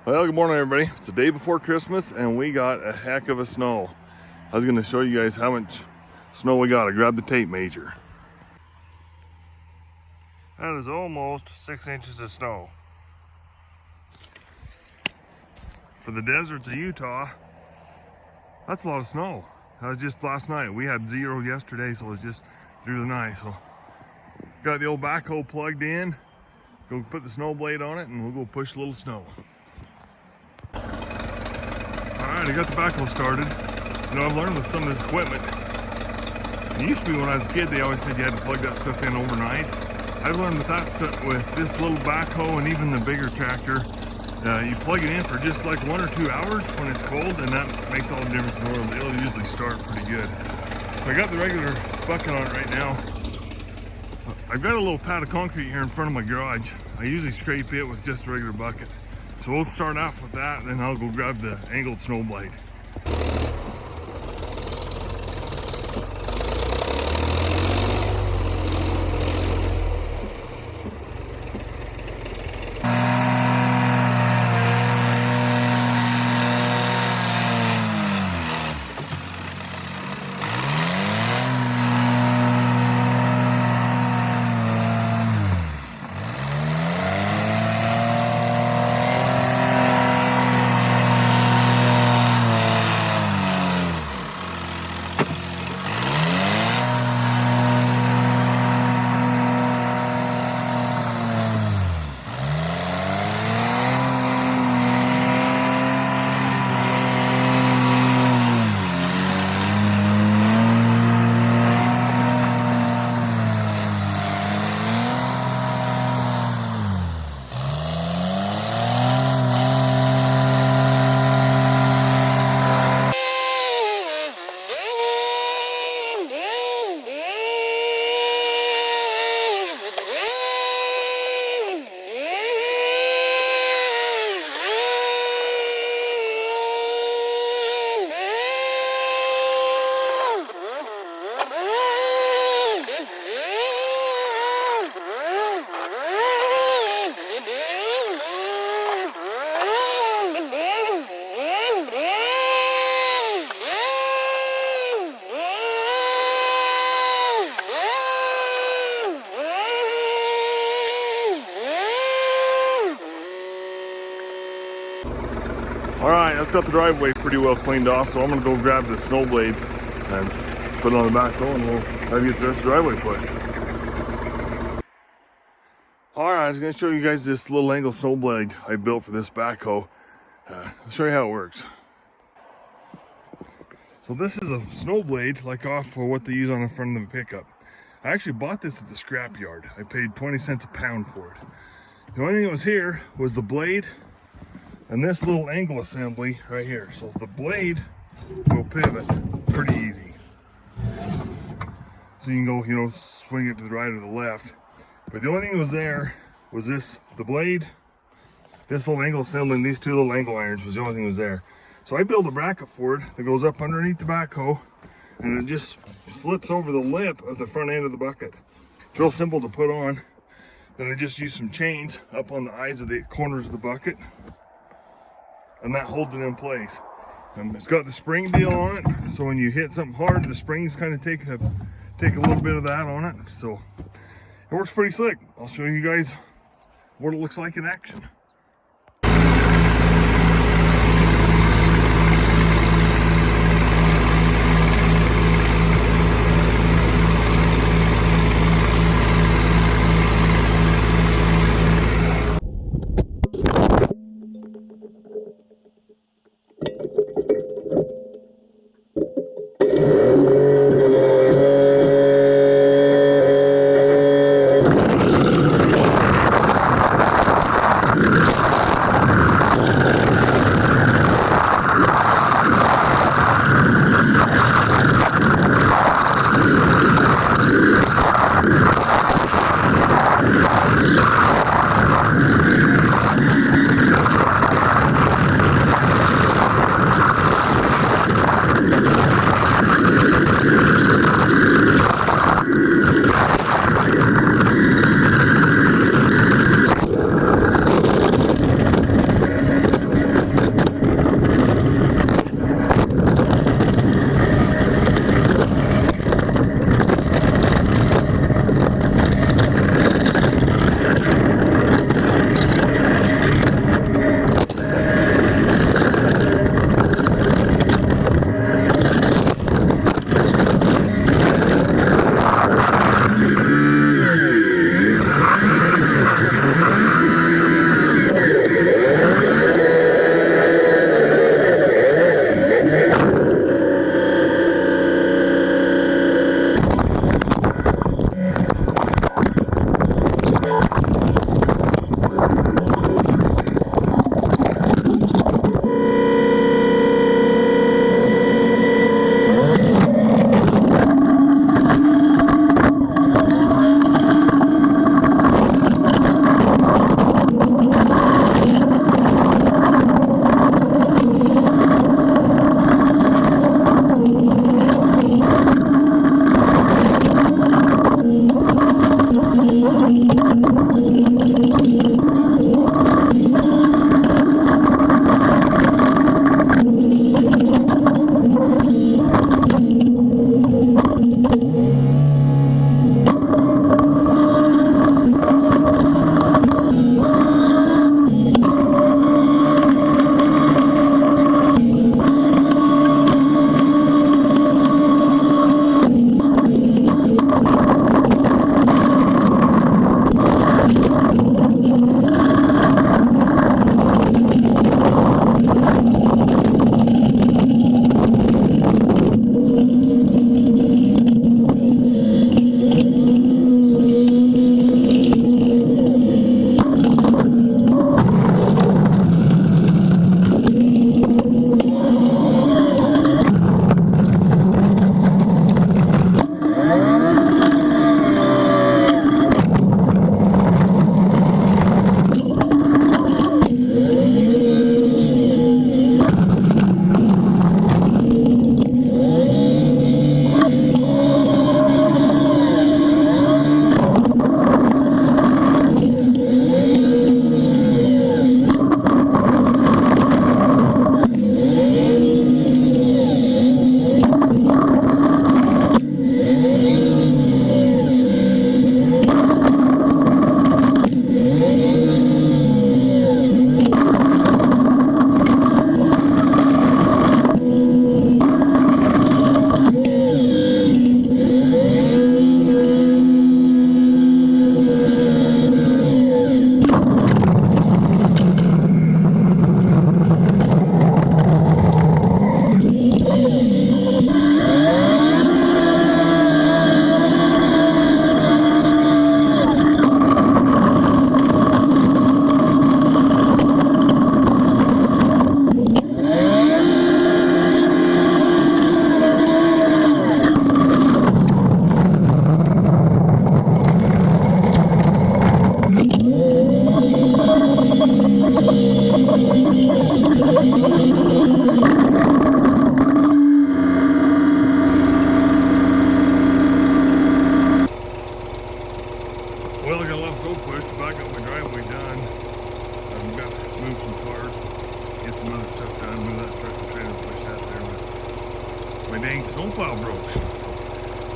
Well, good morning everybody. It's the day before Christmas and we got a heck of a snow. I was going to show you guys how much snow we got. I grabbed the tape measure. That is almost 6 inches of snow. For the deserts of Utah, that's a lot of snow. That was just last night. We had 0 yesterday, so it was just through the night. So got the old backhoe plugged in. Go put the snow blade on it and we'll go push a little snow. Alright, I got the backhoe started. You know, I've learned with some of this equipment. It used to be when I was a kid, they always said you had to plug that stuff in overnight. I've learned with that stuff, with this little backhoe and even the bigger tractor, you plug it in for just like 1 or 2 hours when it's cold, and that makes all the difference in the world. It'll usually start pretty good. So I got the regular bucket on it right now. I've got a little pad of concrete here in front of my garage. I usually scrape it with just a regular bucket. So we'll start off with that, and then I'll go grab the angled snow blade. Alright, that's got the driveway pretty well cleaned off, so I'm going to go grab the snow blade and put it on the backhoe and we'll try to get the rest of the driveway pushed. Alright, I was going to show you guys this little angle snow blade I built for this backhoe. I'll show you how it works. So this is a snow blade like off for what they use on the front of the pickup. I actually bought this at the scrap yard. I paid 20 cents a pound for it. The only thing that was here was the blade and this little angle assembly right here. So the blade will pivot pretty easy. So you can go, you know, swing it to the right or the left. But the only thing that was there was this, the blade, this little angle assembly, and these 2 little angle irons was the only thing that was there. So I built a bracket for it that goes up underneath the backhoe and it just slips over the lip of the front end of the bucket. It's real simple to put on. Then I just use some chains up on the eyes of the corners of the bucket, and that holds it in place. It's got the spring deal on it, so when you hit something hard, the springs kind of take a little bit of that on it. So it works pretty slick. I'll show you guys what it looks like in action. Well, I got a lot of soul push to back up my driveway done. I've got to move some cars, get some other stuff done, move that truck and trailer, push that there, but my dang snowplow broke. I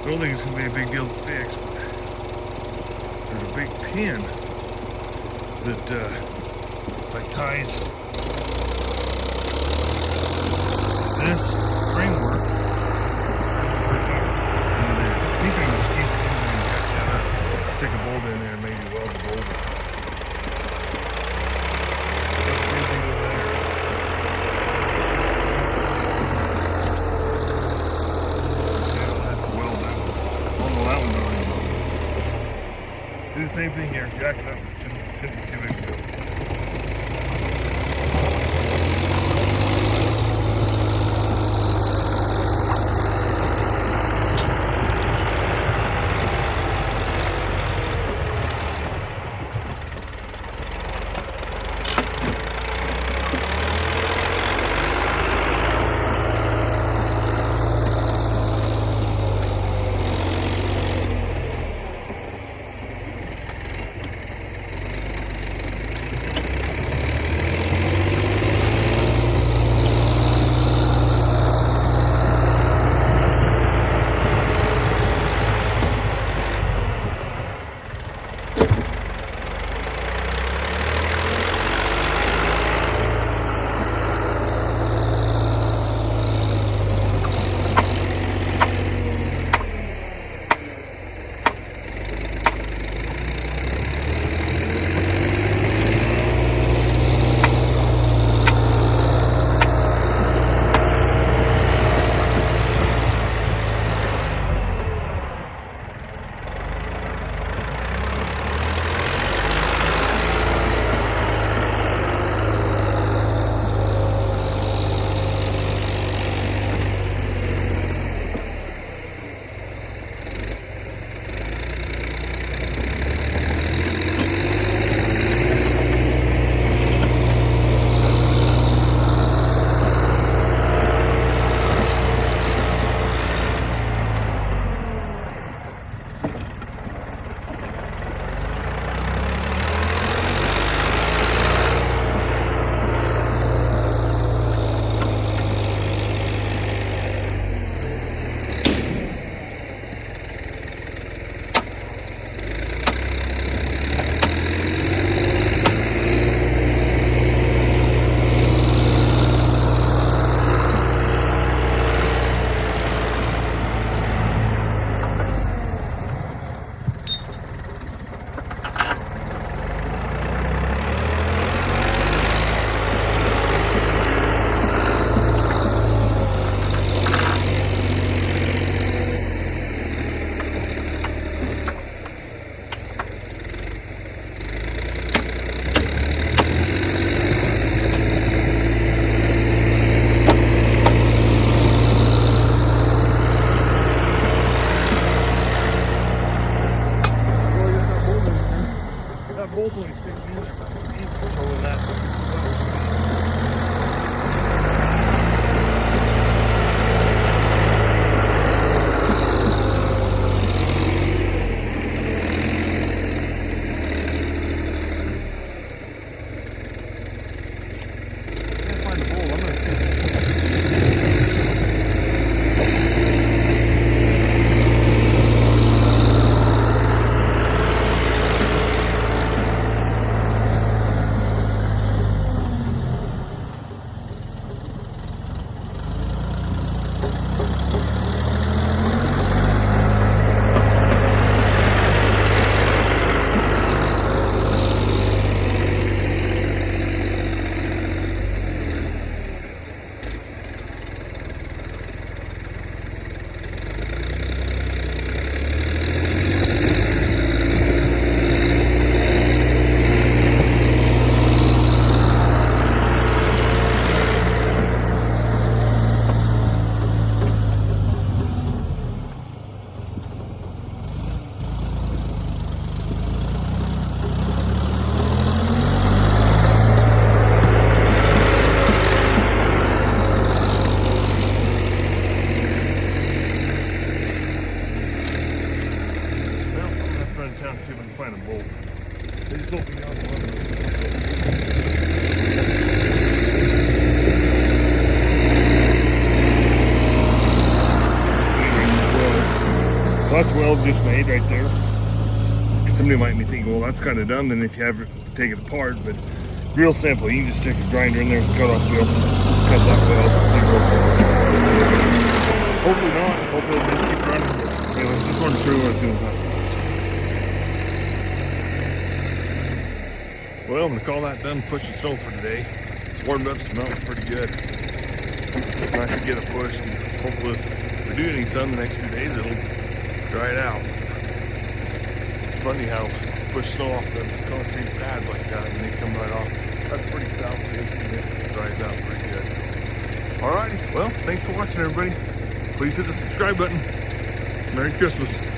don't think it's going to be a big deal to fix, but there's a big pin that ties this framework over here. And I think I can just use it and jack that up, stick a bolt in there and maybe weld the bolt. That's the big thing over there. Yeah, I'll have to weld that one. Although that one's already welded. Do the same thing here, jack it up, shouldn't be too big a deal. wheel just made right there. And somebody might be thinking, well, that's kind of dumb then if you have to take it apart, but real simple. You can just stick a grinder in there and cut off the wheel, cut that wheel. Hopefully not. Hopefully it'll just keep running. But anyway, just wanted to show you what I was doing with that. Well, I'm going to call that done pushing snow for today. It's warmed up some mountains pretty good. Nice to get it pushed, and hopefully if we do any sun the next few days, it'll dry it out. It's funny how you push snow off the concrete pad like that and they come right off. That's pretty south facing, and it dries out pretty good. So, alrighty, well, thanks for watching, everybody. Please hit the subscribe button. Merry Christmas.